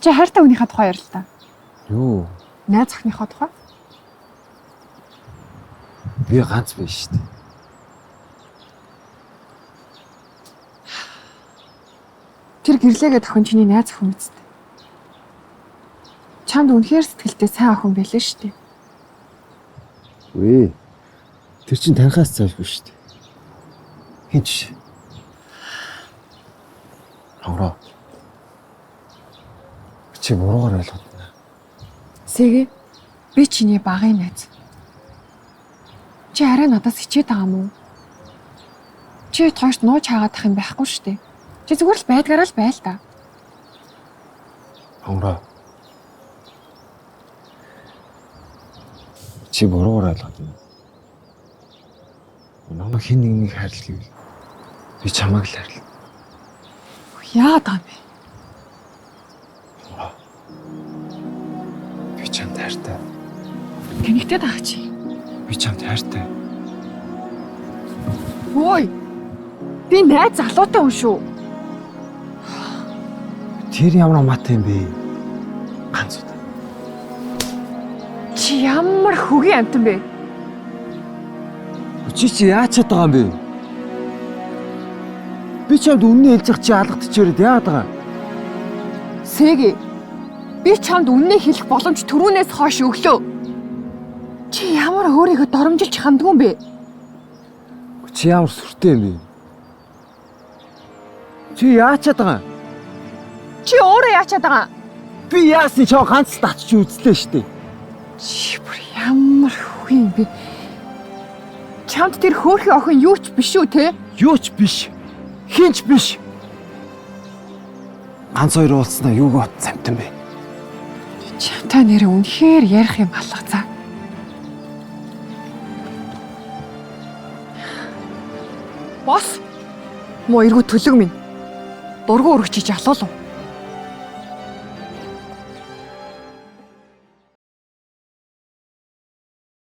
Чи хайртай хүнийхээ тухай ярил та. Юу? Найз охиныхоо тухай? Би ганц биш шүү дээ. Тэр гэрлээгээд охин чиний найз охин үст. Чамд үнэхээр сэтгэлтэй сайн охин байлээ шүү дээ. Үгүй. Тэр чинь танихаас цаашгүй шүү дээ. Хинч. Авраа. Чи буруугаар ойлгоод байна. Сэгэ би чиний багын найз. Чи арай надаас хичээд байгаа мó? Чи хоёрт нууж хаагаадах юм байхгүй шүү дээ. Чи зүгээр л байдгаараа л байл та. Авраа. Чи буруугаар ойлгоод байна. Намайг хин нэгнийг хайрлах гэвэл би чамайг л хайрлаа. Яагаад байгаа юм бэ? Би чамд хайртай. Тэнэгтэй байгаа чи. Би чамд хайртай. Ой. Би найз залуутай хүн шүү. Тэр ямар амаатай юм бэ? Ганц удаа. Чи ямар хөгийн амтан бэ? Чи яачаад байгаа юм бэ? Би чамд үнэн хэлж явах чи алгадчихвэрээд яагаад байгаа? Сэгэ. Би чамд үннээ хэлэх боломж түрүүнээс хойш өглөө. Чи ямар өөрийгөө доромжилж хандгүй юм бэ? Чи ямар сүртэй юм бэ? Чи яачаад байгаа? Чи өөрөө яачаад байгаа? Би яасан чам ганц татчих үзлээ штэ. Чи бүр ямар хөгийн юм бэ? Чамд тэр хөөрхөн охин юу ч биш үү те? Юу ч биш. Хинч биш. Ганц хоёр уулзнаа юуг бодсон амтан бэ? Чамтай нэр үнэхээр ярих юм алга цаа. Бос. Мо эргүү төлөг минь. Дургу өргөчиж алуулав.